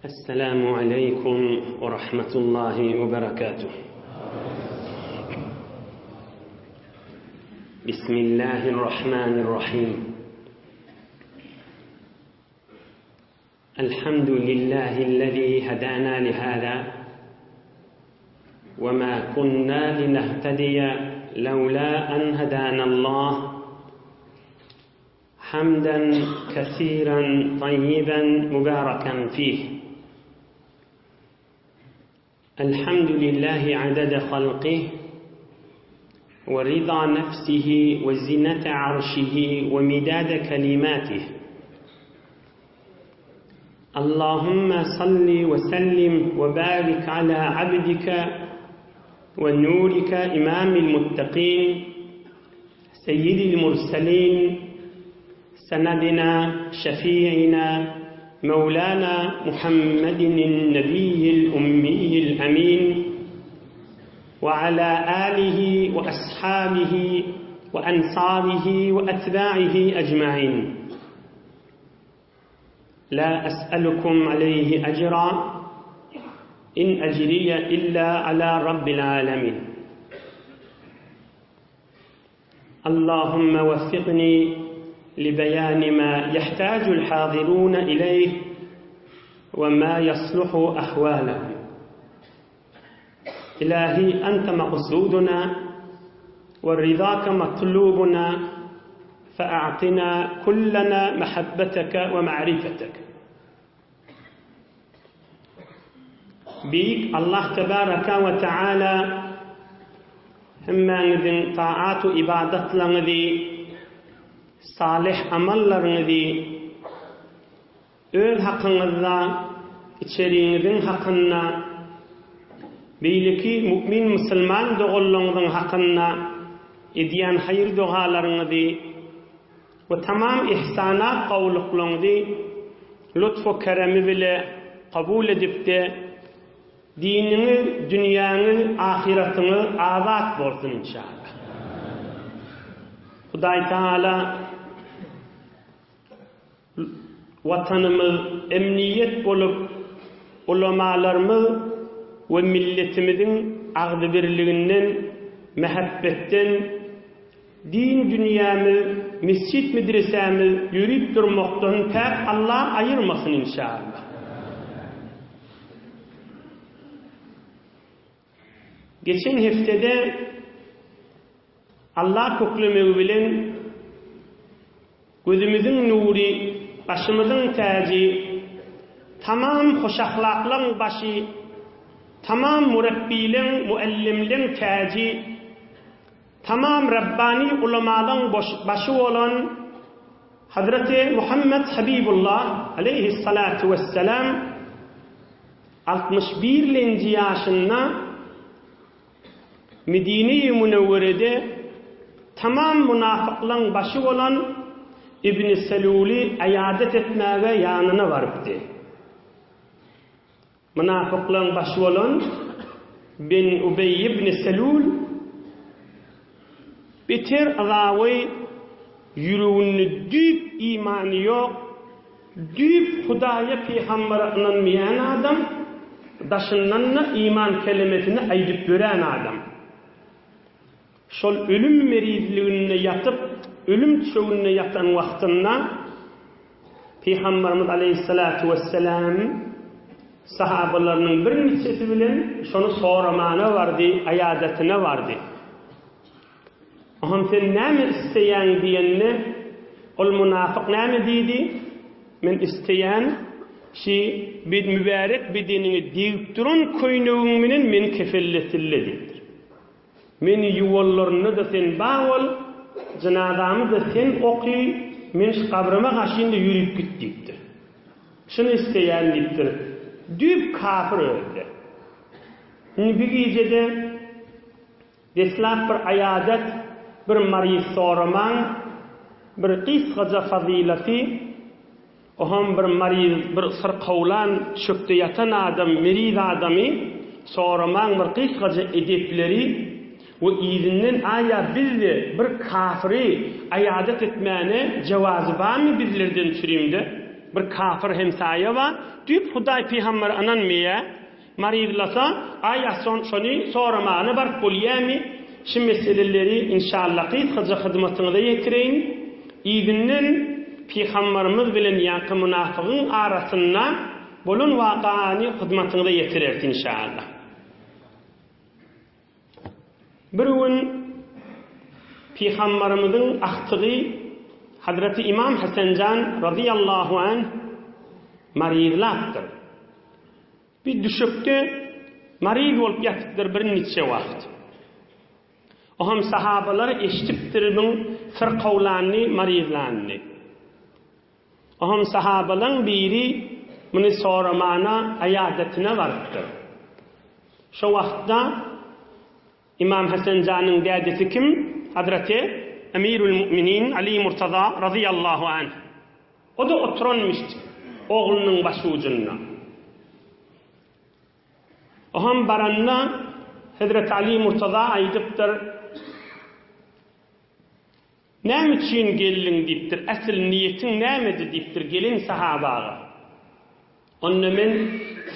السلام عليكم ورحمة الله وبركاته. بسم الله الرحمن الرحيم. الحمد لله الذي هدانا لهذا وما كنا لنهتدي لولا أن هدانا الله، حمدا كثيرا طيبا مباركا فيه. الحمد لله عدد خلقه ورضا نفسه وزنة عرشه ومداد كلماته. اللهم صل وسلم وبارك على عبدك ونورك إمام المتقين سيد المرسلين سندنا شفيعنا مولانا محمد النبي الأمي الأمين، وعلى آله وأصحابه وأنصاره وأتباعه أجمعين. لا أسألكم عليه أجرا، إن أجري إلا على رب العالمين. اللهم وفقني لبيان ما يحتاج الحاضرون إليه وما يصلح أحوالهم. إلهي أنت مقصودنا ورضاك مطلوبنا، فأعطنا كلنا محبتك ومعرفتك. بيك الله تبارك وتعالى هما نذن طاعات إبادة لنذي salih amallarınızı öz hakkınızda, içeriğinizin hakkında, beyleki mümin Müslüman doğulluğunuzun hakkında ediyen hayır dualarınızı ve tamam ihsanat kavlukluğunuzu lütfu keremi bile kabul edip de dinini, dünyanı, ahiretini azat bolsun inşallah. Huday Teala vatanımız emniyet bolup ulamalarımız ve milletimizin ağzı birliğinden, mehabbetten, din dünyamız, mescid medresemiz yürüyüp durmaktan pek Allah ayırmasın inşallah. Geçen haftede Allah köklümü bilen gözümüzün nuri, başımızın tacı, tamam hoş ahlakların başı, tamam murabbilerin, muallimlerin tacı, tamam Rabbani ulamaların başı olan Hazreti Muhammed Habibullah aleyhissalatu vesselam 61 yaşında Medine-i Münevvere'de tamam münafıkların başı olan İbn-i Selul'i ayadet etmeye yanına varıptı. Münafıkların başı olan bin Ubey ibn Selul biter azavı yürüğünü düp imanı yok, düp Hudaya Peygamber'e inanmayan adam, daşından iman kelimesini ayıp gören adam. Şol ölüm merizliğine yatıp, ölüm çöğünne yatan vaktinde Peygamberimiz Aleyhissalatu vesselam sahabalarının bir neçesi bilen şonu soramana vardı, ayadetine vardı. Aham sen ne isteyen diyenine, ol münafık ne dedi? Men isteyen bir mübarek bedenini deyip durun koynuğuminin men kefelletidir. Men yuvallarını da sen bağol, cenazamı da sen oku, men kabrıma kaşığında yürüyüp gittiktir. Şunu isteyen gittir. Düp kafir öldü. Bir gecede deslap bir ayadet, bir mariz soraman, bir kıskaca fazileti, oham bir mariz, bir sırkavlan çöktü yatan adam, meriz adamı soraman bir kıskaca edepleri ve izinden aya bir kafiri ayadet etmeyene cevazı var mı bizlerden sürümde? bir kafir hemsaye wa düp Hudaý peýgamber anan miye maryzlasa aýason şonu soramany bar bolýamy şu meseleleri inşallah kısaca hyzmatyňyza ýetireýin. Ýygynyň peýgamberimiz bilen ýa-da münafygyň arasynda bolan wagany hyzmatyňyza ýetirerin inşallah. Bir gün peýgamberimiziň ahtygy Hazreti İmam Hasanjan radıyallahu anh maryzlapdyr. Bir düşüpdi, maryz bolup ýatypdyr bir neçe wagt. Oham sahabalar eşitipdir bu firqawlany maryzlany. Oham sahabalar biri muny soramana aýadatine bardyr. Şo wagtda İmam Hasanjanyň dädesi kim? Hazreti Emirul Müminin Ali Murtaza radıyallahu anh. O da oturanmıştı oğlunun başı ucuna. Oham baranna Hazreti Ali Murtaza aýdypdyr. Näme üçin geldiň diýipdir. Asl niýetiň nämedi diýipdir gelin sahabaga. Onda men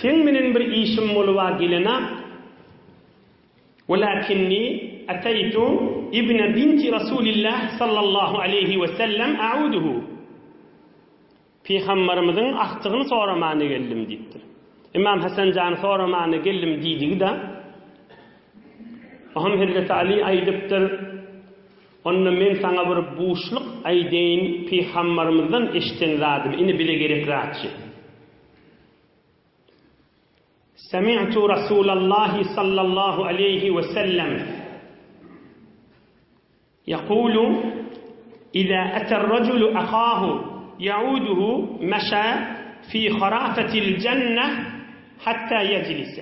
sen menen bir işim bolwa gelena. Walakinni ataytu ibn binti Rasulillah sallallahu aleyhi ve sellem a'uduhu. Peýgamberimiziň ahtygyny soramany geldim diýipdir. İmam Hasanjan soramany geldim diýdigi da. Oham Hazreti Ali aýdypdyr. Onda men sana bir buşluk aýdyn peýgamberimizden eşiten zadım. Ini bile gerek rahatçı. Sami'tu Rasulullah sallallahu aleyhi ve sellem يقول إذا أتى الرجل أخاه يعوده مشى في خرافة الجنة حتى يجلس.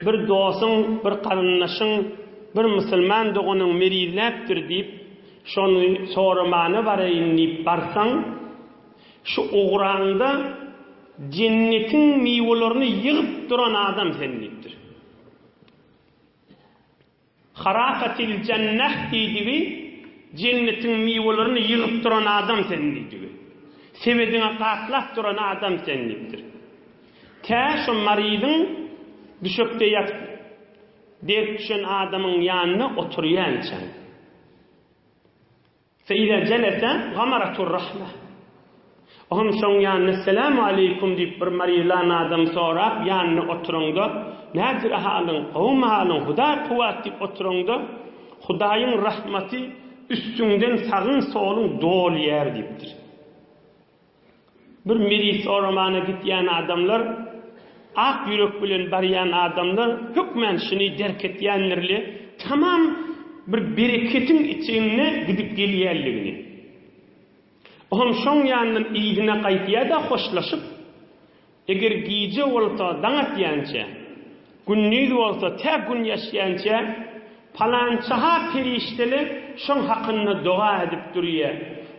Bir dostun, bir qarınnaşın, bir musulman doğunun merizläpdir diýip, şonu soramany baraýyn diýip barsaň, şu uğranda cennetin meyvelerini yığıp duran adam sen diýipdir. Harakatil cennet diýdiği cennetin meyvelerini yığıp duran adam sen diýdiği. Sebedine qatlap duran adam sen diýipdir. Şu maryzyň düşüpde ýatyp dert düşen adamın ýanyna oturýançan. Fe ila jalasa gamaratur rahmah. Oham şoň ýanyna selamu aleykum diýip bir maryzlan adam sorap ýanyna oturanda nädir halyň, gowum halyň, Hudaý kuwat diýip oturanda Hudaýyň rahmaty üstüňden sagyn soluň dolýar diýipdir. Bir meriz soramana gitýän adamlar ak yürek bilen barýan adamlar hükmen şunu derk etýänlerle tamam bir bereketin içine gidip gelýärligini. Oham şoň ýanyň ýygyna gaýtýar da hoşlaşyp eger giýje bolsa daňatýança günnüz bolsa tä gün ýaşaýança palançaha perişteli şoň hakyna dua edip durýar.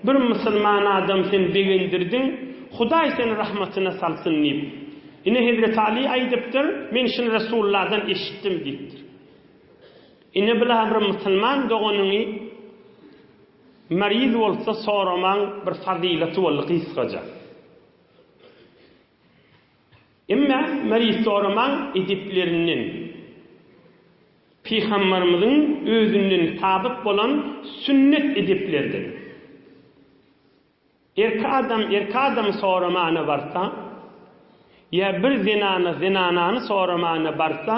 Bir musulman adam sen begendirdin, Hudaý seni rahmatyna salsyn diýip. Ine Hazreti Ali aýdypdyr, men şunu Resulullardan eşitdim diýipdir. Ine bilen bir musulman doğunyny maryz bolsa soraman bir fazilaty bol kysgaja. Emma maryz soraman ediplerinin Peýgamberimiziň özünden sabit bolan sünnet ediplerdir. Erki adam soramany barsa ya bir zinanany soramany barsa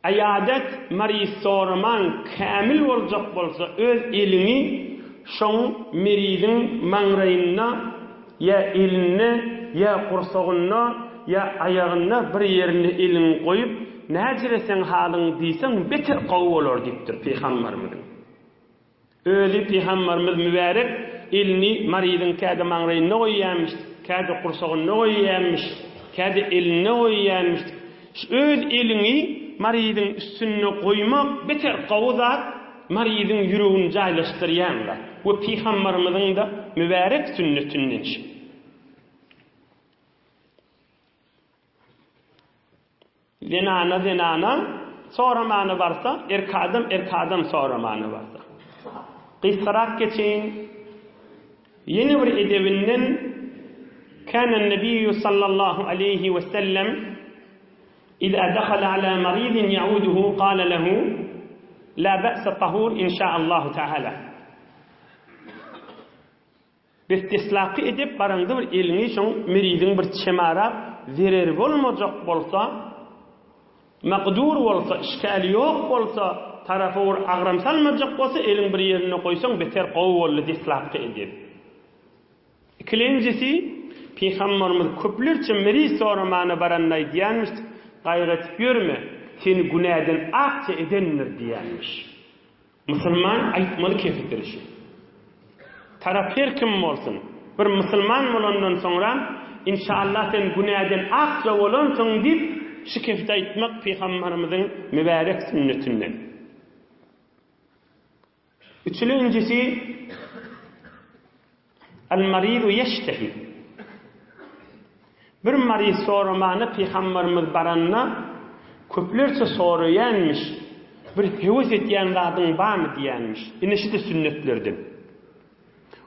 ayadet maryz soraman kamil boljak bolsa öz elini şoň merizin maňraýyna ya eline ya qursagyna ya ayagyna bir ýerine elin goýup näjiresen halyň diýsen beter gowy bolar diýipdir Peýgamberimiz. Öli Peýgamberimiz mübarek elini maryzyň käde maňraýyna goýýarmyş, käde qursagyna goýýarmyş, käde eline goýýarmyş. Öz elini maryzyň üstüne goýmak beter gowy zat maryzyň ýüregini jaýlaşdyrýanlar. Bu Peýgamberimiziň de mübarek sünnetinden. Zinana soramany barsa, erkadam soramany barsa. Qyssarak geçeyin. Yeni bir edebinden كان النبي صلى الله عليه وسلم إذا دخل على مريض يعوده قال له لا بأس طهور إن شاء الله تعالى. Bistislaqı edip barındı bir elini şoň meridin bir çemarap zerer bolmajak bolsa, maqdur bolsa, işkali ýok bolsa, tarafy bir agram salmajak bolsa, elin bir ýerine goýsaň beter gowy boldy islaqı edip. İkincisi, Peygamberimiz köplerçe meriz soramany baranda diýänmiş, gaýrat görme, seni günäden akça edendir diýänmiş. Musulman aýtmaly kefitdir. Taraf her kim bolsun, bir musulman bolandan soňra inşallah sen günäden akça bolansyň diýip şu kefit aýtmak Peygamberimiziň mübarek sünnetinden. Üçüncüsi, el-maridu yeştehi. Bir mariz soramany Peygamberimiz baranna köplerçe soraýanmış. Bir hewes etýän zadyň barmy diýänmiş. Ine şu sünnetlerden.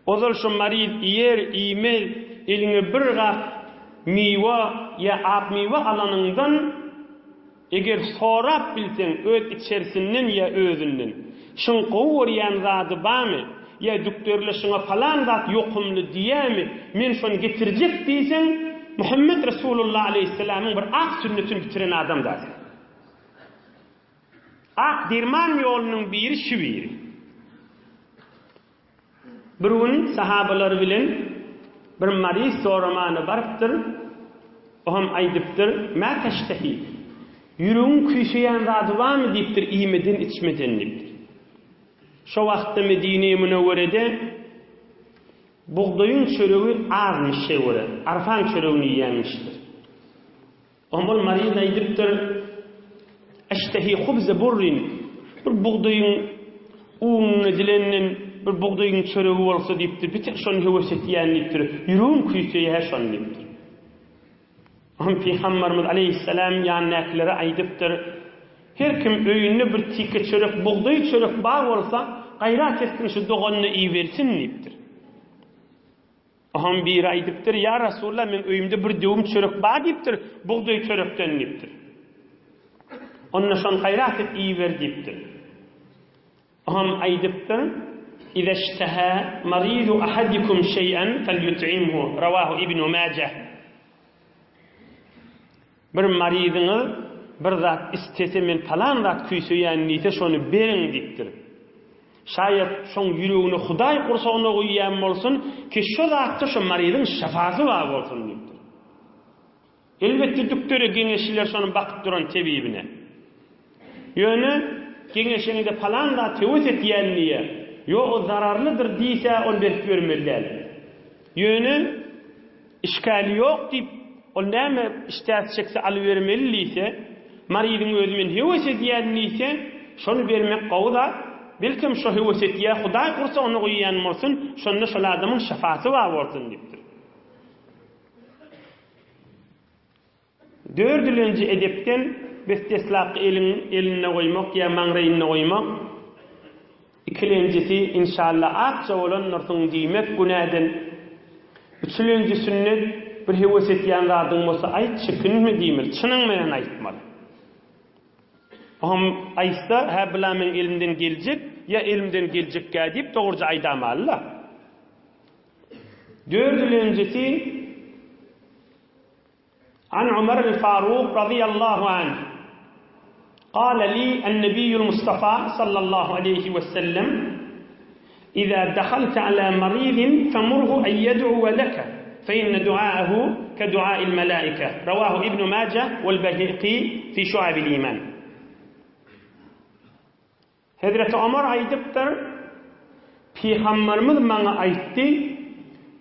Ozal şu mariz yer iýmel eliňe bir gap miwa ya ap miwa alanyňdan eger sorap bilseň öt içerisinden ya özünden şun gowurýan zady barmy ya doktorlar şuna falan zat ýokumly diýämi men şonu getirjek diýseň Muhammed Resulullah aleyhisselam'ın bir ak sünnetini bitiren adam da. Ak dirman yolunun biri şu biri. Bir gün sahabalar bilen bir mariz soramany barıpdyr. Oham aýdypdyr, "Ma teştehi?" Ýüregiň küýşeýän zady barmy diýipdir, iýmeden içmeden diýipdir. Şo wagtda Medine Münewwerede buğdayın çörüğü azmış şey olur. Arfan çörüğünü yiyenmiştir. Omul mariz aýdypdyr, "Eştehi hubze burrin." Bir buğdayın uňuna dilenen bir buğdayın çörüğü bolsa diýipdir. Bir tek şonu hewes etýänlikdir. Ýüregiň küýseýär şonu diýipdir. Peygamberimiz aleyhisselam ýanyndakileri aýdypdyr, her kim öýünde bir tike çörek, buğday çörek bar bolsa, gaýrat etsin şu doganyny iýbersin diýipdir. Aham bir aýdypdyr, "Ya Rasulullah, men öýümde bir döwüm çörek bar diýipdir, buğday çörekden diýipdir. Onna şon gaýrat et iýber diýipdir." Aham aýdypdyr, "İza iştaha maridu ahadikum şeý'an falyut'imhu." Rawahu İbn Majah. Bir marizyňy bir zat istese men falan zat küýseýän niýse şonu beriň diýipdir. Şayet şoň ýüregine Hudaý gursagına goýýan bolsun ki şu zatda şu marizyň şafasy bar bolsun diýipdir. Elbetde doktora geňeşler şonu bakyp duran tebibine. Ýöne geňeşinde falan zat hewes etýän niýe, yo o zararlydyr diýse ol berip bermeliler. Ýöne işgali ýok diýip ol näme iştäs çekse alybermeliyse, marizyň özümen hewes etýän niýse şonu bermek gowda. Belkim şu hewes etýär Hudaý gursa onu goýýan bolsun, şonda şol adamyň şafasy bar bolsun diýipdir. Dördüncü edepden bestislaq eline goýmak ýa maňraýyna goýmak. İkincisi inşallah akça bolan nursyň diýmek günäden. Üçüncü sünnet bir hewes etýän zadyň bolsa aýt çekinme diýmeli, çynyň menen aýtmaly. Aham aýtsa, "Ha bilen men elimden geljek, ya elimden geljek" diýip dogurja aýdamaly. Dördüncüsi An Umar el-Faruq radıyallahu anh قال لي النبي المصطفى صلى الله عليه وسلم إذا دخلت على مريض فمره أن يدعو لك فإن دعاءه كدعاء الملائكة. رواه ابن ماجه والبيهقي في شعب الإيمان. Hazreti Ömer aýdypdyr, Peygamberimiz maňa aýtdy,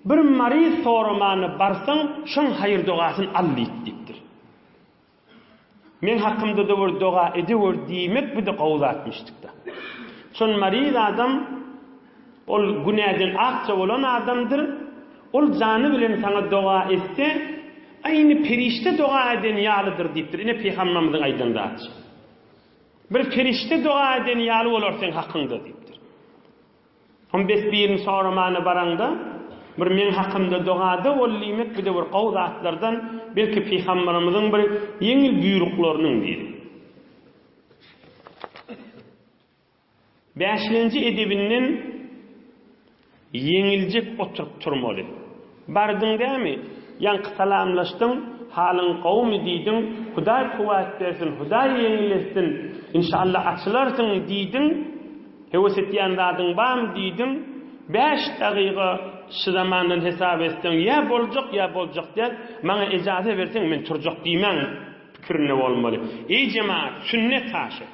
bir mariz soramany barsaň, şoň haýır dugasyny al diýipdir. Men hakkımda da bir dua ediyor diýmek bu da gowul atmışdykda. Şoň mariz adam ol günäden akça bolan adamdyr. Ol jany bilen saňa dua etse, aýny perişte dua eden ýalydyr diýipdir. Ine Peygamberimiziň aýdanda. Bir perişte dua eden ýaly bolar sen hakkynda diýipdir. 15 birin soramany baranda bir men hakymda dogada bollymek bir de bir gowzatlardan belki Peygamberimizin bir yeňil buyruklarının biri. 5-nji edebinin yeňiljek oturup turmaly. Bardyň dämi? Ýanky salamlaşdyň, halyň gowmy diýdiň, Hudaý kuwat bersin, Hudaý yeňilessin, inşallah açylarsyň diýdiň, hewset ýandadyň bam diýdiň, 5 dagyga şu zamandan hesap etsen, ya boljak diýip, maňa ijazat berseň men turjak diýmän pikirine bolmaly. Ey jemaat, sünnet taşy.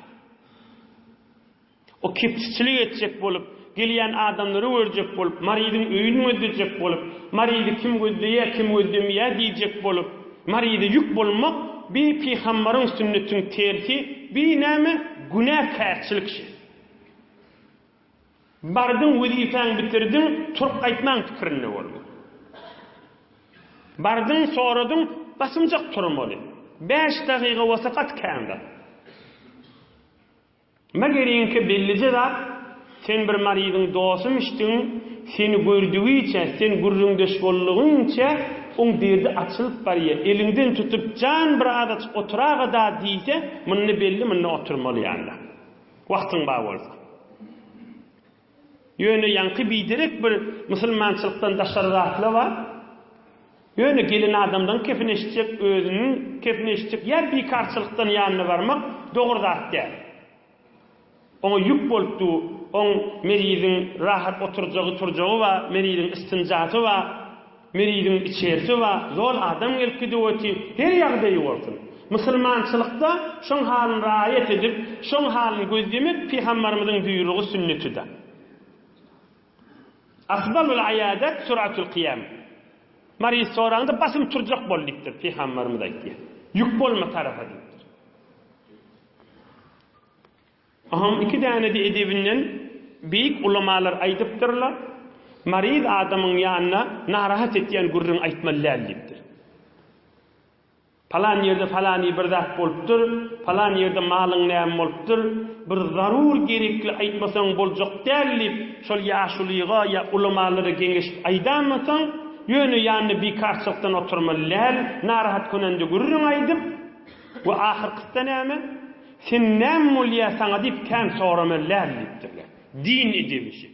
O kepçilik etjek bolup, gelýän adamlary örjek bolup, marydyň öýüni ödejek bolup, marydy kim gözleýär, kim gözlemeýär diýjek bolup, marydy ýük bolmak bir peýgamberiň sünnetiniň terki, bir näme günah käçilik. Bardyň wezifäň bitirdiň, turup gaýtmaň pikirine bolmaly. Bardyň soradyň, basymjak turmaly. 5 dagyga wasakat kanda. Magerinki bellice zat, sen bir marydyň dostumyşdyň, seni gördügiçe, sen gurrundeş bollugyňça, on derdi açylyp barýar. Eliňden tutup jan bir adat oturaga da diýse, munny belli, munny oturmaly ýa-da. Wagtyň bar bolsa. Ýöne ýanky biderek bir musulmançylykdan daşarrakly bar. Ýöne gelin adamdan kefneşjek, özüniň kefneşjek ýer bir karşylykdan ýanyna barmak dogry zat däl. Ona yük bolupdy, on meridiň rahat oturjagy turjagy we meridiň istinjaty we meridiň içerisi we zor adam gelip gidýärdi, her ýagdaýy bolsun. Musulmançylykda şoň halyny raýat edip, şoň halyny gözlemek Peygamberimiziň buýrugy sünnetide. Afdalul ayadat suratul qiyam. Maryz soranda basym turjak boldykdyr Peygamberimiz aýtdy. Yük bolma tarafa diýdi. Aham iki tane de edebinden büyük ulamalar aytıptırlar. Maryz adamın yanına narahat etýän gurrun aýtmalylar diýipdir. Falan ýerde falany bir zat bolupdyr, falan ýerde malyň näme bolupdyr, bir zarur gerekli aýtmasaň boljak däl, şol ýaşulyga ýa ulamalara geňeşip aýdanmasaň, ýöne ýanyny bir karşylykdan oturmalylar, narahat konende gurrun aýdyp, we ahyrkysda näme? Sen näme mulya saňa diýip kän soramallar diýipdirler. Din edebişi.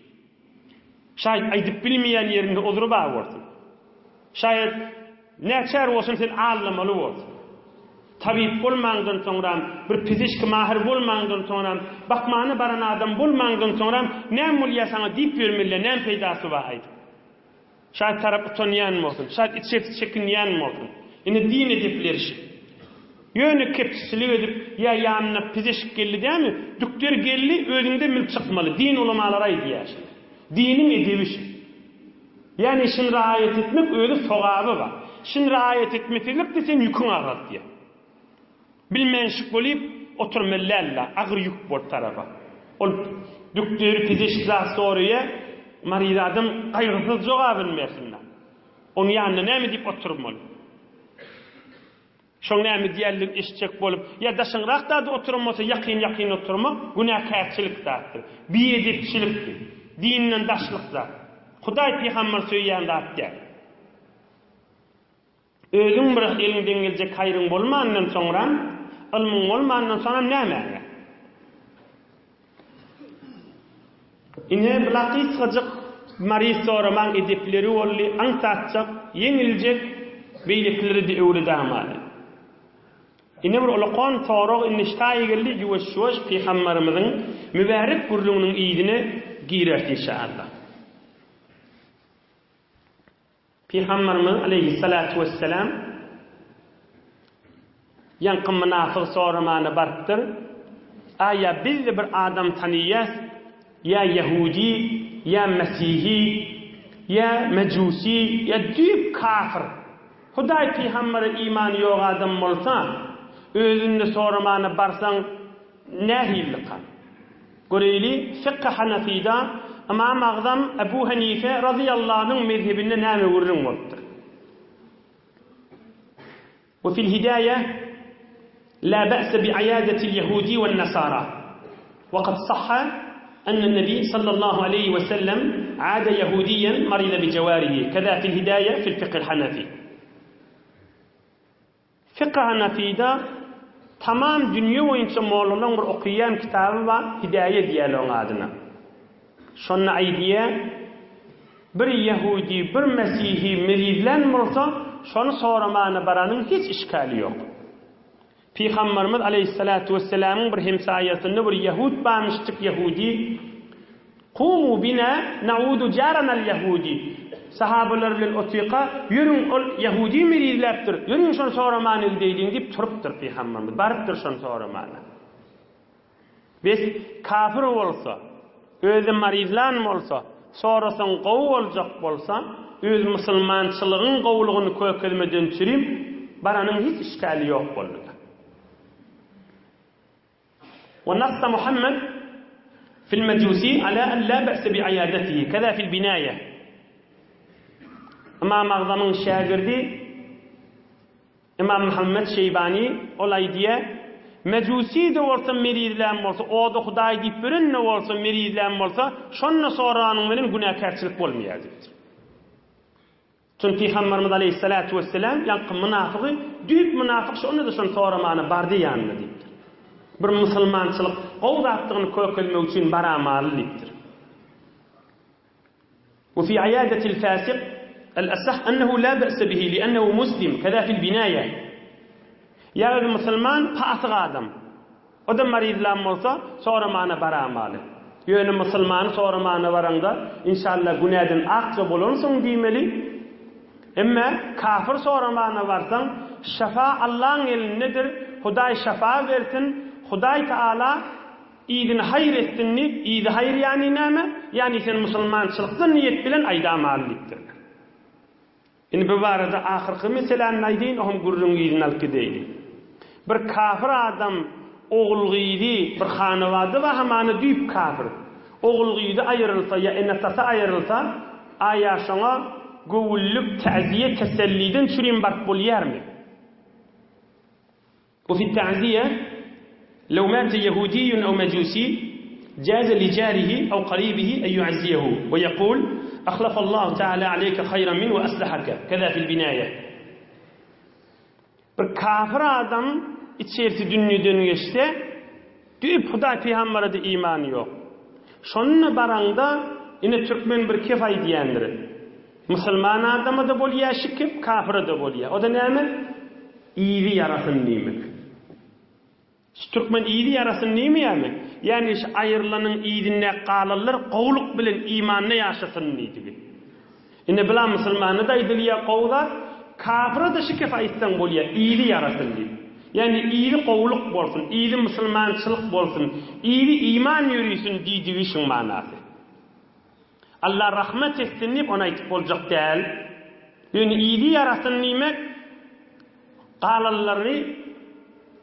Şaýat aýdyp bilmeýän ýerinde odurup bolsun. Şaýat näçär bolsun sen allamaly bolsun. Tabip bolmaňdan soňram, bir fiziki mahir bolmaňdan soňram, bakmany baran adam bolmaňdan soňram näme mulya saňa diýip bermeler, näme peýdasy bar aýdyp. Şaýat tarap utanýan bolsun, şaýat içip çekinýän bolsun. Ine din edepleri şi. Ýöne kepçilik edip, ya ýanyna pizişik geldi diými? Dükler geldi, özünde milk çykmaly. Din ulamalara aýdýar. Dinin edebi şi. Yani şin raýat etmek özü sogaby bar. Şin raýat etmeklik de sen ýüküň agat diýär. Bilmenşik bolup oturmalylar, agyr ýük bol tarafa. Ol dükler pizişik zat soraýar, maryz adam gaýrysyz jogap bilmesinler. Onu ýanyna näme diýip oturmaly? Şoň näme diýerlik işçek bolup, ya daşyňrakda da oturmasa ýakyn oturmak günah käçilik zatdyr. Biýedipçilikdir. Dinden daşlyk zat. Hudaý Peygamber söýýän zatdyr. Özüň bir eliňden geljek haýryň bolmandan soňra, ilmiň bolmandan soňra näme? Ine bilaqy çyjyk maryz soraman edepleri bolly, aňtatjak, ýeňiljek beýlekleri de öwredämaly. Ine bir ulaqan toraq iniştaý geldi ýuwaş Peygamberimiziň mübarek gurlugynyň ýygyny giýerdi inşallah. Peygamberimiz aleyhissalatu vesselam ýanky munafyk soramany barpdyr. Aya biz bir adam tanýas, ya Yahudi, ya Mesihi, ya Mecusi, ya düýüp kafir. Hudaý Peýgamberi iman ýok adam bolsa, özünde soramany barsaň nähillik kan. Göreli fiqh Hanafida Imam Azam Ebu Hanife radıyallahu anh'ın mezhebinde näme gurrun bolupdyr. Ve fil hidaye la ba'sa bi'iyadati al-yahudi wan-nasara. Ve kad sahha أن النبي صلى الله عليه وسلم عاد يهوديا مرض بجواره. كذا في الهداية في الفقه الحنفي. فقه حنفي ده tamam dünya boyunca mollalar bir okuyan kitabı var, Hidaye diýerler adına. Şonu aýdýa, bir Yahudi, bir Mesihi mirizlen bolsa, şonu soramany baranyň hiç işgali ýok. Peygamberimiz aleyhissalatu vesselam'ın bir hemsayasyny bir Yahud barmışdyk, Yahudi. Qumu bina naudu jaranal Yahudi. Sahabalar bilen otyqa yürüň ol Yahudi mirizläpdir. Yürüň şonu soramany diýdiň dip turupdyr Peygamberimiz. Barypdyr şonu soramany. Biz kafir bolsa, özü marizlan bolsa, sorasaň gowy boljak bolsa, öz musulmançylygyň gowlugyny kökelmeden çürim, baranyň hiç işgali ýok boldy. ونص محمد في المجوسي على أن لا بأس بعيادته كذا في البناية. إمام أعظم شاگردی İmam Muhammed Şeybani olay diye mecusi de olsa merizlen olsa o da Huday deyip birin ne olsa merizlen olsa şonla soranın benim günahkarçılık olmayacaktır. Çünkü Peygamberimiz Aleyhissalatu vesselam yankı münafığı düyüp münafık şonu da şonu soramanı bardı yanına deyiptir. Bir musulmançılık qowdattığını kökelmek için baramalı deyiptir. وفي عيادة الفاسق الأصح أنه لا بأس به لأنه مسلم كذا في البناية. Yani Müslüman fasık adam. O da marizlan olsa soramana baramalı. Yani Müslümanı soramana varanda inşallah günahdan akça bulunsun diýmeli. Ama kafir soramana varsan şafa Allah'ın elindedir. Huday şafa versin. Huday Teala iyidin hayır ettinni. İyidi hayır yani näme? Yani sen Müslümançılıkta niyet bilen aýdamalydyr. Indi bu barada ahirki meseleni aýdyn, ohum gurrun ýyzyny alyp gideydi. Bir kafir adam oğulgydy, bir hanawady we hamany düýüp kafir. Oğulgydy aýrylsa ya enatasa aýrylsa, aýaşaňa gowulluk, ta'ziye, teselliden çürim bark bolýarmy? وفي التعزية لو مات يهودي أو مجوسي جاز لجاره أو قريبه أن يعزيه ويقول أخلف الله تعالى عليك خيرا منه وأصلحك كذا في البناية. Bir kafir adam içerisi dünýeden geçse düýüp Hudaý peýgambere de iman ýok. Şonunla baranda ine türkmen bir kefay diýendir. Musulman adama da bolýar şikip, kafire de bolýar. O da näme? İýdi yarasyn diýmek. Türkmen iyidi yarasın neymi? Yani ayrılanın iyidine qalanlar qowluk bilen imanna yaşasın neydi. Ine bilen musulmanı da idiliya qowlar, kafira da şikef aýtsan bolýar, iyidi yarasın diýip. Yani iyidi qowluk bolsun, iyidi musulmançylyk bolsun, iyidi iman ýürüsün diýdigi şuň manasy. Allah rahmet etsin diýip ona aýtyp boljak däl. Yani iyidi yarasın nimek qalanlary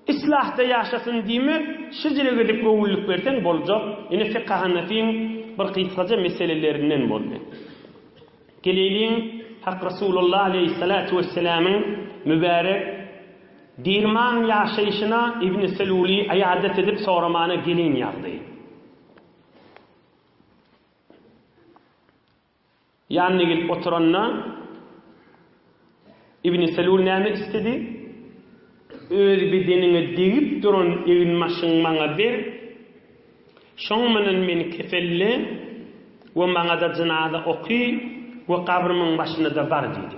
İslahda yaşasın diýmek, şijire gidip gowulluk bersen boljak. Ine fiqh Hanefiň bir kysgaça meselelerinden boldy. Geleliň Hak Rasulullah aleyhissalatu vesselam'ın mübarek dirman yaşayışına İbn Seluli ayadet edip soramana gelin ýagdy. Yani gelip oturanna İbn Selul näme istedi? Öz bedenine degip duran evin maşyň maňa ber. Şoň menen meni kefelle we maňa da cenaza oky we kabrymyň başyna da bar diýdi.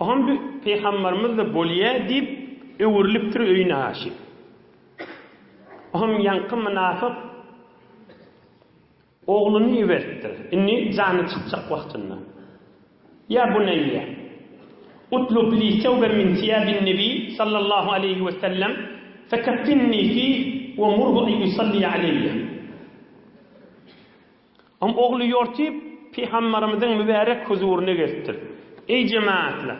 Oham Peygamberimiz de bolýa diýip öwürlip dur öýüne aşyk. Oham ýanky münafyk ogluny ýiberdi. Inni jany çykjak wagtynda. Ya bunayya اطلب لي ثوبا من ثياب النبي صلى الله عليه وسلم فكفني فيه ومره أن يصلي علي. Oğlu yortip Peygamberimizin mübarek huzuruna getirdi. Ey cemaatler,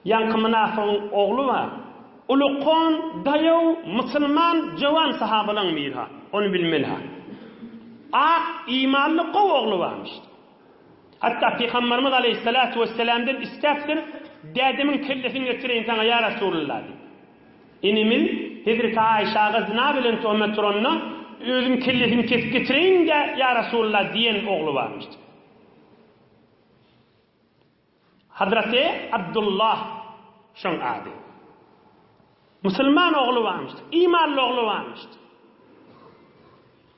yankı münafığın oğlu var. Uluqon, dayav, musulman, cavan sahabalan mirha. Onu bilmeliha. İmanlı qov oğlu varmış. Hatta Peygamberimiz Aleyhissalatu vesselam'dan isteptir. Dädimin kellesini getireyin sana ya Resulullah. İnimil Hazreti Aişaga zina bilen töhmet turanna özüm kellesini kesip getireyin de ya Resulullah diyen oğlu varmıştı. Hazreti Abdullah şon adı. Müslüman oğlu varmıştı. İmanlı oğlu varmıştı.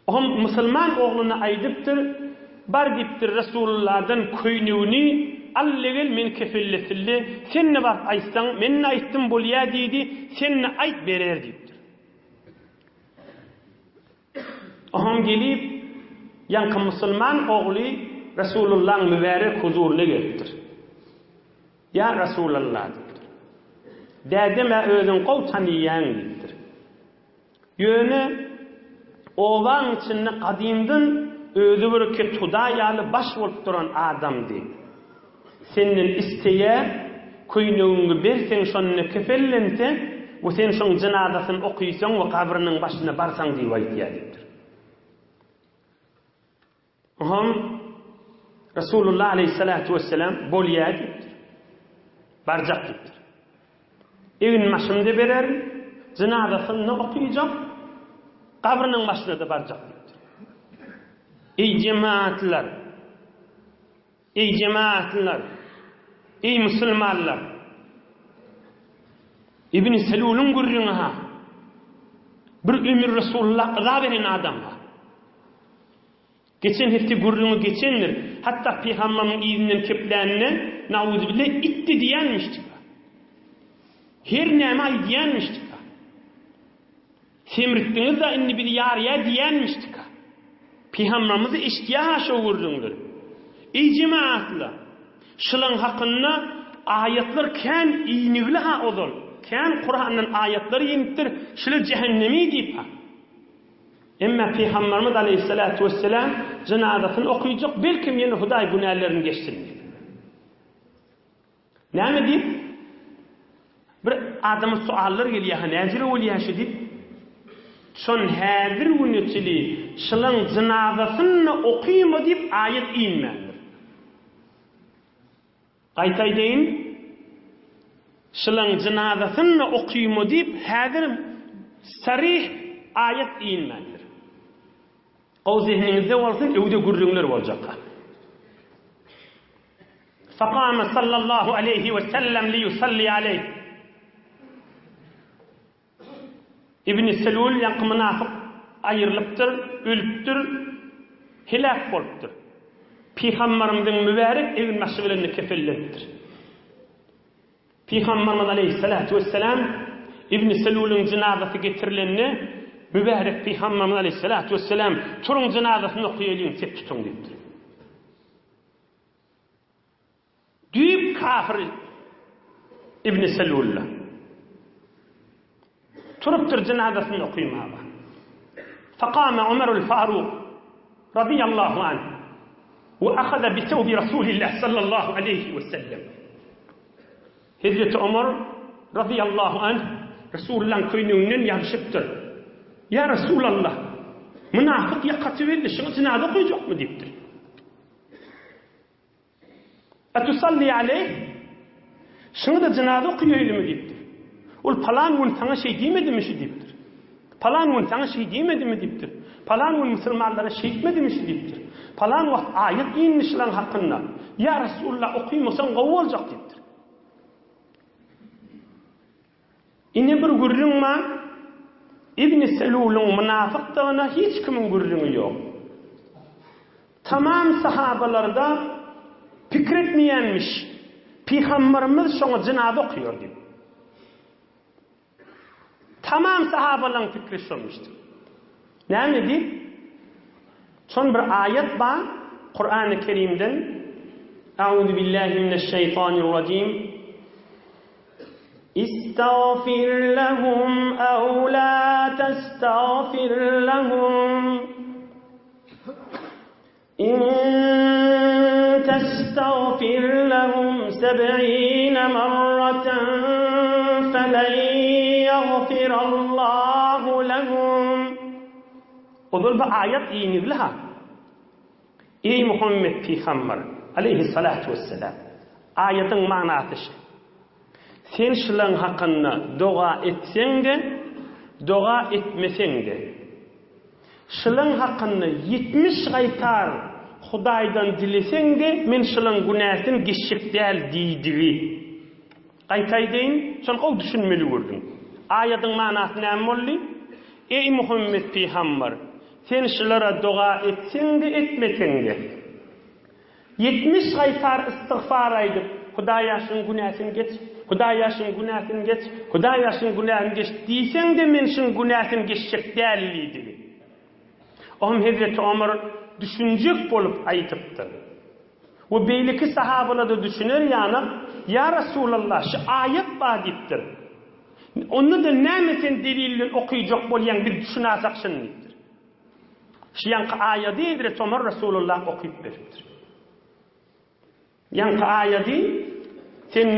O Müslüman oğluna aydıptır. Bar diptir Resulullah'dan köynüğünü allegel men kefilletilli. Sen ne var aysan men aytdım bolya dedi. Sen ne ayt berer diptir. Oham gelip yankı Müslüman oğlu Resulullah'ın mübarek huzuruna geliptir. Ya Resulullah diptir. Derdime özün kol tanıyan diptir. Yönü ovan içinde kadimdin özü bir ki tudayalı baş olup duran adam değil. Senin isteye kuynuğunu bersen şonunu kefellente ve sen şon cenazasını okuysan ve kabrinin başına barsan diye vaytiyadır. Oham Resulullah aleyhissalatu vesselam boliyadidir. Barcaklıdır. Evin başında berer, cenazasını okuyacak, kabrinin başına da barcaklıdır. Ey cemaatler, ey cemaatler, ey Müslümanlar, İbn Selul'un gurrunu ha, bir ömür Resulullah qıza veren adam ha. Geçen hefti gurrunu geçendir, hatta Peygamber'in izinden keplenine nauzubillah itti diyenmişti. Her neme diyenmişti. Semrittiniz de inni bir yarıya diyenmişti. Peygamberimizi iştiya haşa gurrundur. Ey cemaatler, şılın hakkında ayetler ken iğnigli ha odol. Ken Kur'an'ın ayetleri yenittir, şılı cehennemi deyip ha. Emma Peygamberimiz aleyhissalatu vesselam cenazasını okuyacak, belki yeni Huday günahlarını geçsin deyip. Ne deyip? Bir adamın sualları geliyor, necire oluyor şu deyip. Son hazır günüçili şılın cenazasını okuyma deyip ayet inmendir. Aytay deyin, şılın cenazasını okuyma deyip hazır sarih ayet inmendir. O zihninizde olsun, evde gurrunlar olacak. Fakame sallallahu aleyhi ve sellem li yusalli aleyh. İbn Selul yankı münafık ayrılıptır, ölüptür, helak boluptur. Peygamberimizin mübarek evin meşgulünü kefillendir. Peygamberimiz aleyhissalatu vesselam İbn Selul'un cenazası getirilenini mübarek Peygamberimiz aleyhissalatu vesselam turun cenazasını okuyalım, set tutun deyiptir. Düyüp kafir İbn Selul'la. Turuptur cenazasını okuyma ama. Fakame Ömerul Faruk radıyallahu anh ve akhada bi tevbi Resulillah sallallahu aleyhi ve sellem. Hazreti Ömer radıyallahu anh Resulullah'ın köynüğünden yarışıptır. Ya Resulallah, münafık yakatı verdi, şunu cenaze okuyacak mı deyiptir. Etusalli aleyh, şunu da cenaze okuyayım mı deyiptir. Ol falan gün sana şey demedi mi şu deyiptir. Falan gün sana şey demedi mi deyiptir. Falan gün Müslümanlara şey etmedi mi şu deyiptir. Falan vakit ayet inmişler hakkında. Ya Resulullah okuymasan qav olacak deyiptir. İne bir gurrun ma İbn Selul'un münafıktığına hiç kimin gurrunu yok. Tamam sahabalarda fikretmeyenmiş. Peygamberimiz şuna cenaze okuyor deyip. Tamam sahabaların fikri sormuştu. Ne deyip? Son bir ayet var Kur'an-ı Kerim'den. Euzu billahi mineşşeytanirracim. İstağfir lehum ev la testağfir lehum. İn testağfir lehum 70 merraten felen yagfirallahu lehum. Odul bu ayet inirli ha. Ey Muhammed Peygamber aleyhissalatu vesselam. Ayetin manası şu. Sen şılın hakkında dua etsen de, dua etmesen de, şılın hakkını 70 qaytar Hudaýdan dileseňde men şılın günäsin geçşik däl diýdi. Qaytay deyin, şol ol düşünmeli gördüm. Aýatyň manasy näme boldy? Ey Muhammed peýgamber, sen şulara dua etseňde etmeseňde 70 qaytar istigfar aýdyp, Hudaýaşyň günäsini geç, Hudaýaşyň günäsini geç, Hudaýaşyň günäsini geç diýseňde men şuň günäsini geçşik däl diýdi. Oňam Hazreti Ömer düşünjek bolup aýtypdy. O beýleki sahabalar da düşünür ýa-ni, ya Rasulullah şu ayet bar diýipdir. Onu da näme sen delille okuyjak bolýan bir düşünäsek şundydyr. Şu ýanky aýaty Hazreti Ömer Rasulullah okuyup beripdir. Ýanky aýaty sen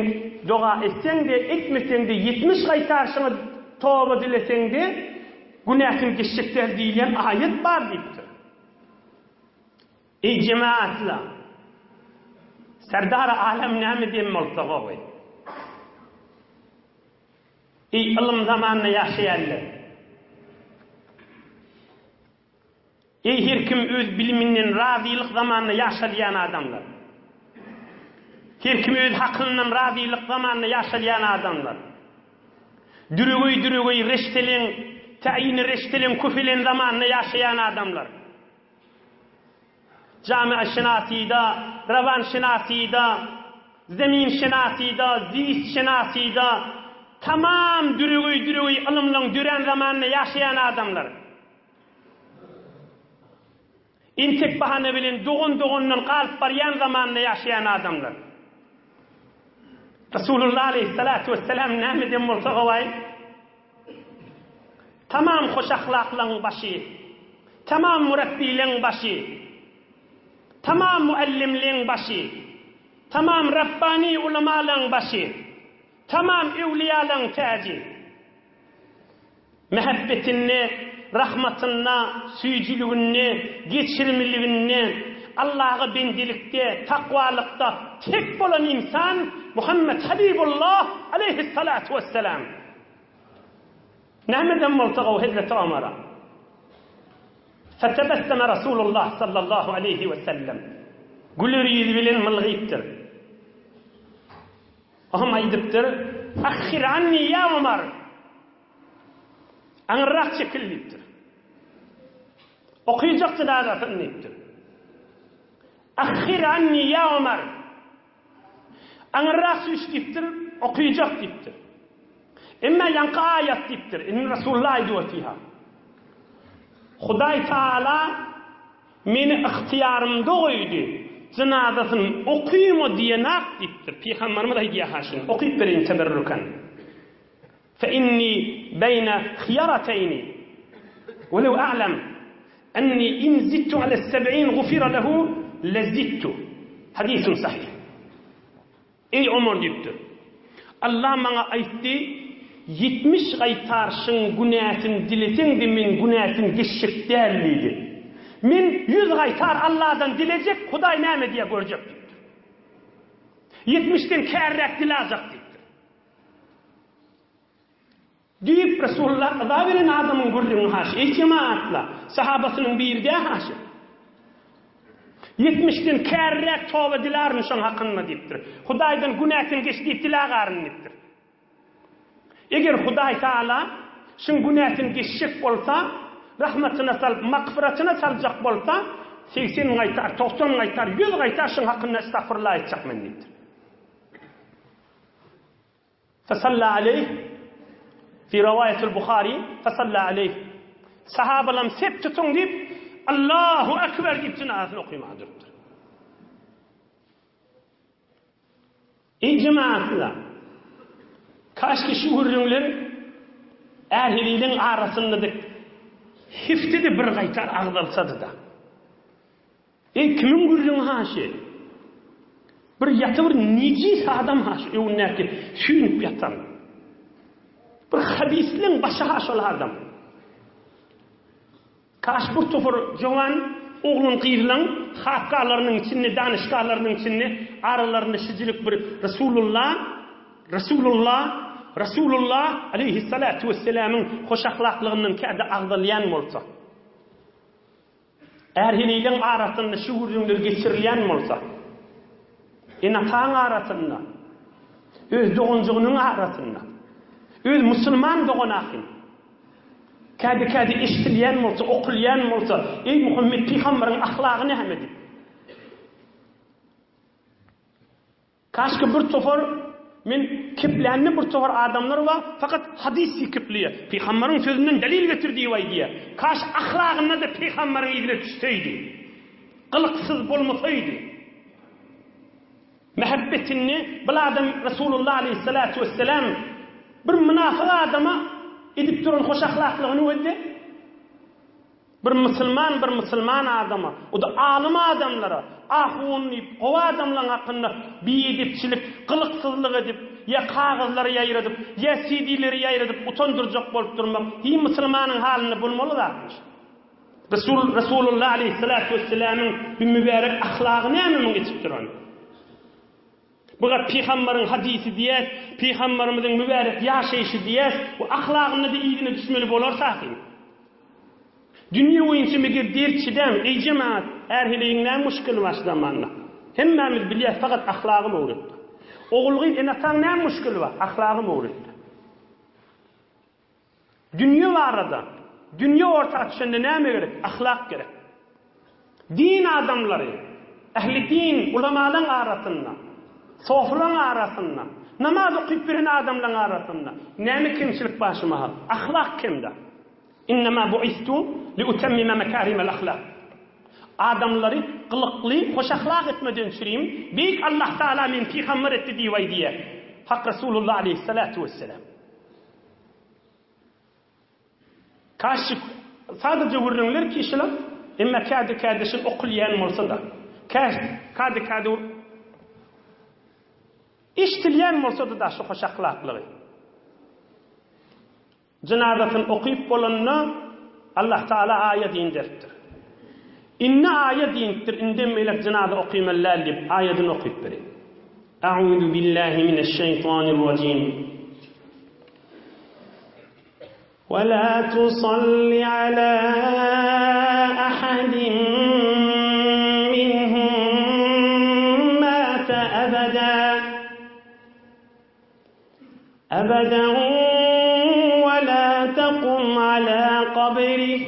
dua etseň de etmeseň de 70 qaytar şuna toba dileseň de günäsin geçşikler diýilen aýet bar diýipdir. Ey cemaatlar, Serdar alem näme diýen bolsa gowy. Ey ilim zamanynda ýaşaýanlar. Ey her kim öz biliminden razylyk zamanynda ýaşaýan adamlar. Her kim öz hakynyň razylyk zamanynda ýaşaýan adamlar. Dürügöy reştelen, taýin reştelen küfelen zamanynda ýaşaýan adamlar. Cami şinasida, ravan şinasida, zemin şinasida, zis şinasida, tamam dürügöy ilmlaň düren zamanynda ýaşaýan adamlar. İntek bahane bilen dogun-dogundan galyp barýan zamanynda ýaşaýan adamlar. Resulullah aleyhissalatu vesselam näme diýen bolsa gowy? Tamam hoş ahlaklaryň başy, tamam murabbiyliň başy, tamam muallimliň başy, tamam Rabbani ulamalyň başy, tamam evliyalyň täji. Mehabbetini, rahmatyny, süýjüligini, geçirmiligini, Allah'a bendilikte, takvalykda tek bolan insan Muhammed Habibullah aleyhissalatu vesselam. Nämeden bolsa o Hazreti Ömer'e. Fetebesseme Resulullah sallallahu aleyhi ve sellem. Gülür yüzü bilen mılgıyıptır. Ahım aydıptır. Akhir anni ya Ömer. Anırrak çekilliptir. Okuyucaktı da azatınliptir. Akhir anni ya Ömer. Anırrak süç diptir. Okuyacak diptir. Emma yankı ayet diptir. İnni Resulullah diyor fiha. Hudaý Taala meni ihtiyarımda koydu. Cenazasını okuyma diye nak diptir. Peygamberimiz aydiye haşin. Okuyup vereyim teberrüken. Fe inni beyne khiyaratayn. Velev a'lem enni in zittu ala 70 gufira lehu lezittu. Hadisun sahih. Ey Ömer diptir. Allah bana aytti 70 qaytar şın günäsini dileseň de men günäsini geçşik däldi. Men 100 qaytar Allah'dan dilejek, Hudaý näme diye görjek diýipdir. 70'den kärräk dilajak diýipdir. Diýip Resulullah da bilen adamyň gurrun haş, icmaatla sahabasynyň birde haş. 70'den kärräk toba dilaryn şoň hakynda diýipdir. Hudaýdan günäsini geçdiýip dilagaryn diýipdir. Eger Hudaý Taala şun günäsini geçşik bolsa, rahmatyna salyp magfiratyna saljak bolsa, 80 qaytar, 90 qaytar, 100 qaytar şun hakynda estağfurullah etjek men diýipdir. Fasalla aleyh fi riwayatul Buhari, fasalla aleyh. Sahabalar sep tutun diýip Allahu ekber diýip cenazasyny okuymadypdyr. Ey cemaatlar, kaşki şu hürrünler ählilerin arasındadyk hiftidi bir qaytar agdalsady da. Ey kimin hürrün haşy? Bir ýaty bir nejis adam haşy, öwünäki süýnüp ýatan. Bir habisliň başy haşy ol adam. Kaş bir topur jowan oğlun qyrylan hapkalarynyň içinde, danışgalarynyň içinde aralarynda şijilik bir Resulullah aleyhissalatu vesselam'ın hoş ahlaklygynyň käde agdalyan bolsa. Erhiliyle arasında şu gurrunlar geçirilen olsa, inatan arasında, öz doğuncuğunun arasında, öz Müslüman doğunakın, kadi iştileyen olsa, okuyan olsa, ey Muhammed Peygamber'in ahlakını hemedi. Kaşkı bir sefer men kiplenni bir sefer adamlar var, fakat hadisi kipliye. Peygamber'in sözünden delil getirdiği vay diye. Kaş ahlakına da Peygamber'in izine düşseydi. Kılıksız bulmasaydı. Mehabbetini bil adam Resulullah aleyhissalatu vesselam bir münafık adama edip durun hoş ahlaklığını ödedi. Bir Müslüman adama, o da alim adamlara, ahunlayıp, o adamların hakkında biyedipçilik, kılıksızlık edip, ya kağızları yayırıp, ya CD'leri yayırıp, utandıracak bolup durmak, iyi Müslümanın halini bulmalı da. Resulullah aleyhissalatu vesselam'ın bir mübarek ahlakını hemen geçip duran. Bu da Peygamber'in hadisi diye, Peygamberimizin mübarek yaşayışı diye, bu ahlakını da iyiliğine düşmeli bolursa ki. Dünya oyuncu bir derçiden, ey cemaat, erhiliğinden müşkül var zamanla. Hemmemiz biliyoruz fakat ahlakı mı uğradı? Oğulğun enatan ne müşkül var? Ahlakı mı uğradı? Dünya var arada. Dünya orta düşende ne mi gerek? Ahlak gerek. Din adamları, ehli din, ulamaların arasında, sofran arasında, namaz okuyup birin adamların arasında, ne mi kimçilik başıma? Ahlak kimde? İnnemâ bu'istu liutemmime mekârimel ahlâk. Adamları kılıklı, hoş ahlak etmeden süreyim. Büyük Allah Teala min peygamber etti diye diye. Hak Resulullah aleyhissalatu vesselam. Kaşık sadece vururlar ki işler. Ama kâdeşin okuyan olsa da. Kâde iştileyen olsa da şu hoş ahlakları. Cenazasını okuyup bolanına Allah Teala ayet indirtir. İnne ayet indir, indemeylek cenaza okuyumeller deyip ayetini okuyup verin. Eûzu billahi mineşşeytanirracim. Ve la tusalli ala ahadin minhum mâte ebeden تقم على قبره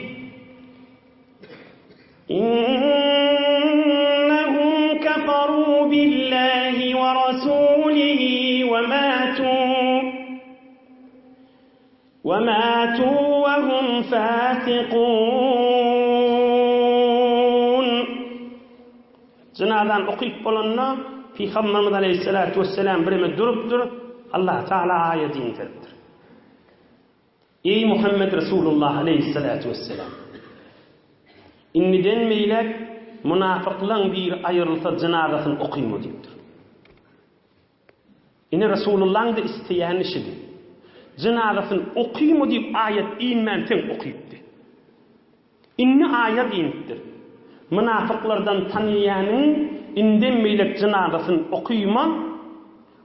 إنهم كفروا بالله ورسوله وماتوا وهم فاسقون. Cenab-ı okuyup olanına Peygamberimiz Aleyhisselatü Vesselam birime durup Allah Teala ayet indirdir. Ey Muhammed Resulullah Aleyhisselatü Vesselam. İnniden meylek münafıklığın bir ayrılsa cenazasını okuyma deyiptir. İnne Resulullah'ın da isteyen işidir. Cenazasını okuyma deyip ayet inmenten okuyuptu. İnne ayet indir. Münafıklardan tanıyanın inden meylek cenazasını okuyma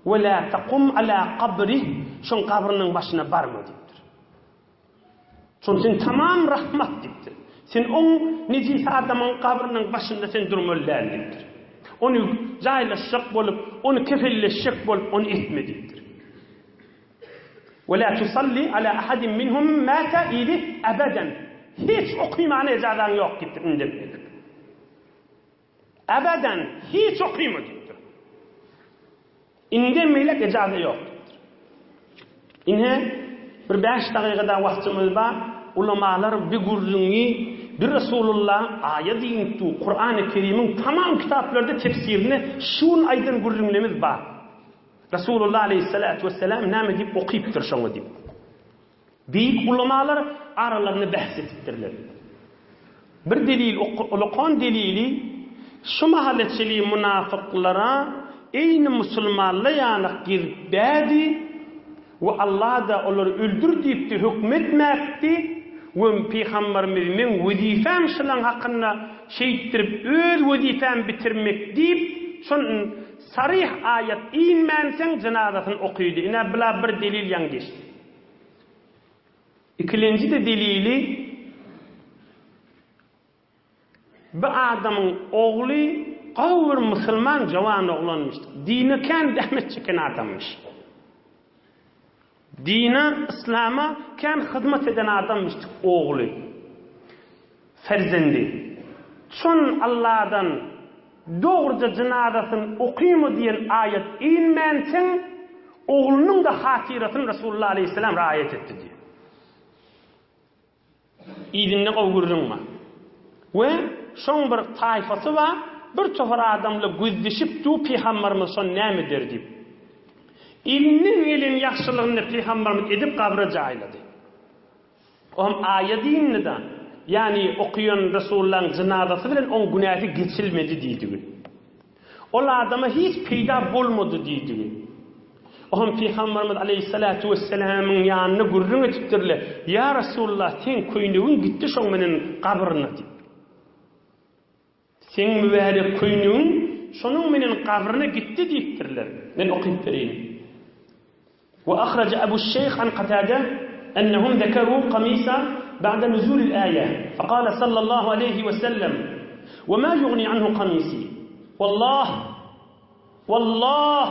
ve la takum ala kabrih şun kabrının başına barma deyiptir. Çünkü sen tamam rahmat deyiptir. Sen on necis adamın kabrının başında sen durmalılar deyiptir. Onu caylaşacak bolup, onu kefilleşecek bolup, onu etme deyiptir. وَلَا تُصَلِّ عَلَى أَحَدٍ مِّنْهُمْ مَاتَ اِلِهِ اَبَدًا. Hiç okuyma ecazan yok deyiptir. Ebeden, hiç okuyma deyiptir. İndemeylek ecazı yok deyiptir. İnhe, bir 5 dakikada vaktimiz var. Ulamalar bir gurrunu, bir Resulullah ayet intu, Kur'an-ı Kerim'in tamam kitaplarda tefsirini şun aydın gurrunlemiz var. Resulullah Aleyhisselatü Vesselam ne deyip okuyup duruşunu deyip. Büyük ulamalar aralarını bahsettirler. Bir delil, ulukan delili şu mahalletçiliği münafıklara aynı Müslümanla yanık girbedi ve Allah da onları öldür deyip de hükmetmekti ve Peygamberimizin vazifem şulan hakkında şeyittirip öz vazifem bitirmek deyip şunun sarih ayet inmensen cenazasını okuydu. İne bila bir delil yan geçti. İkinci de delili bu adamın oğlu qawr Müslüman jawan oğlanmış. Dini kan dehmet çeken adammış. Dini İslam'a kan hizmet eden adammış oğlu. Ferzendi. Son Allah'dan doğruca cenazasını okuymu diyen ayet inmensin, oğlunun da hatiratını Resulullah Aleyhisselam riayet etti diye. İdinle qawgurun ma. Ve son bir tayfası var, bir çoğur adamla güzdişip du Peygamberimiz son näme der deyip. İlinin elin yaxşılığını Peygamberimiz edip qabra jayladı. Oğlum ayetini de yani okuyan Resulullah'ın cenazası bilen on günahı geçilmedi deydi. O adama hiç peyda bolmadı deydi. Oğlum Peygamberimiz Aleyhissalatu vesselam'ın yanına gurrun etiptirle. Ya Resulullah sen köynüğün gitti şoň menen qabrına deyip. Sen mübarek köynüğün şonuň menen qabrına gitti deyiptirler. Men okuyup bereyim. Ve ahraca Ebu Şeyh an Qatada ennehum zekeru qamisa بعد نزول الآية فقال صلى الله عليه وسلم وما يغني عنه قميصي والله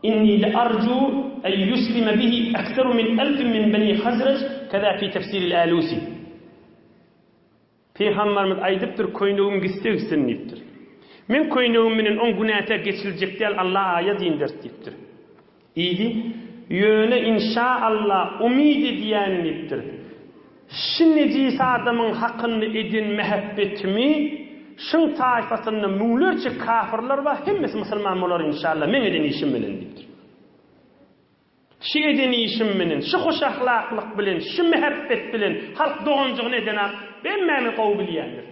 إني لأرجو أن يسلم به أكثر من 1000 من بني خزرج كذا في تفسير الآلوسي Peygamberimiz aydıptır koynuğum gitsin deyiptir. Men koynuğum menen on günahta geçilecek diye Allah ayet indir deyiptir. İyi yöne inşaallah umid ediyen deyiptir. Şinneci adamın hakkını edin mehabbetimi, şın taifasında münglerce kafirler var, hemmesi Müslüman olur inşallah, men edin işim bilen deyiptir. Şi edin işim bilen, şi hoş ahlaklık bilen, şi mehabbet bilen, halk doğuncuk neden ha? Ben memi qow bilyendir.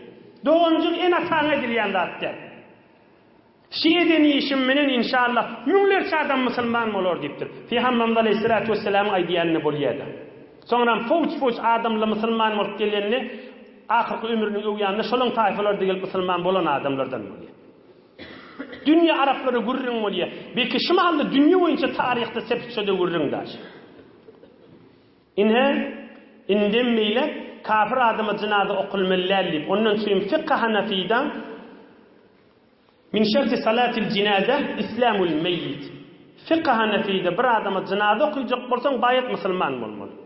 Doğuncuk en atan edilyen zatlar. Şi edin işim bilen inşallah, münglerce adam Müslüman olur deyiptir. Peygamber Aleyhissalatu vesselam'ın aydiyanını bolýardy. Sonra foç adamla Müslüman bolup gelenini ahirki ömrünün öýände şolaň taýfalar degel Müslüman bolan adamlardan bolýar. Dünya Araplary gurrun bolýar. Belki şu mahalda dünya boýunça taryhda sepçede gurrun daş. İnden meýle kafir adama cenaza okylmalar diýip, ondan soň fiqh Hanafi'dan min şerti salatil cenaza islamul meyyit. Fiqh Hanafi'de bir adama cenaza okuyjak bolsaň baýat Müslüman bolmaly.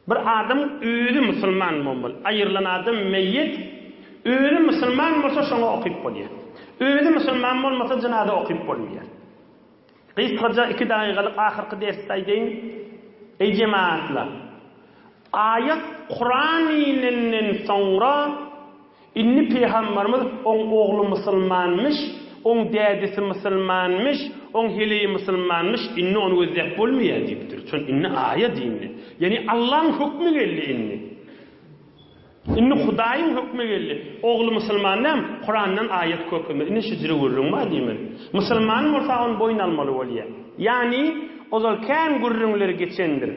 Bir adam öýüli Müslüman bolmaly. Aýyrlan adam meýit, öýüli Müslüman bolsa şoňa okyp bolýar. Öýüli Müslüman bolmasa cenaza okyp bolmaýar. Kısaca 2 dakigalyk ahirki derste aýdyň. Ey cemaatlar, ayet Kur'an ilinden sonra inni Peygamberimiz on oğlu Müslümanmış, on dädisi Müslümanmış, on hili Müslümanmış, inni onu özdep bolmaýar diýipdir. Çün inni ayet inni. Yani Allah'ın hükmü geldi inni. Inni Hudaýyň hükmü geldi. Oğlu Müslümanam Kur'an'dan ayet kökümü. Inni şüzüre gurrun ma diýmer. Müslüman bolsa on boyun almaly bolýar. Yani ozal kan gurrunlar geçendir.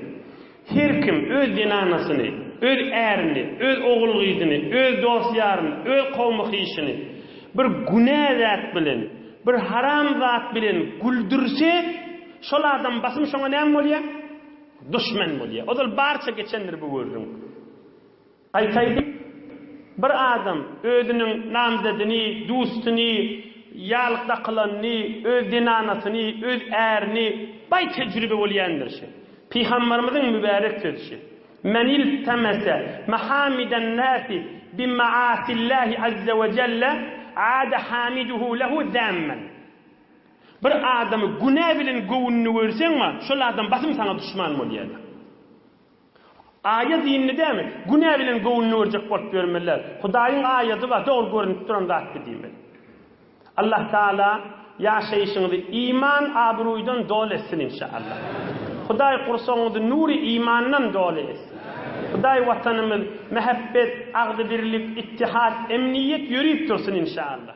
Her kim öz dinanasyny, öz ärini, öz oğulgyzyny, öz dostyaryny, öz gowmy bir günah zat bilen, bir haram zat bilen güldürse, şol adam basym şoňa näme bolýar? Düşman bolýar. Ozal barça geçendir bu gurrun. Aýtaýdy, bir adam özüniň namzadyny, dostuny, ýalykda kılanyny, öz dinanasyny, öz ärini bay tejribe bolýandyr. Peygamberimiziň mübarek sözü. Menil temese mahamiden nasi bi maasillahi azza ve celle ada hamiduhu lehu zamman. Bir adamı günah bilen gowunny görseňmi, şol adam basym sana düşman bolýar. Ayet dinni dämi? Günah bilen gowunny görjek bolup bermeler. Hudaýyň aýaty bar, dogry görünip duran zat diýmek. Allah Taala ýaşaýyşyňyzy iman abruýdan dol etsin inşallah. Hudaý gursoňyzy nuri imandan dol etsin. Hudaý watanymyz mehabbet, agdy birlik, ittihad, emniyet ýörüp dursun inşallah.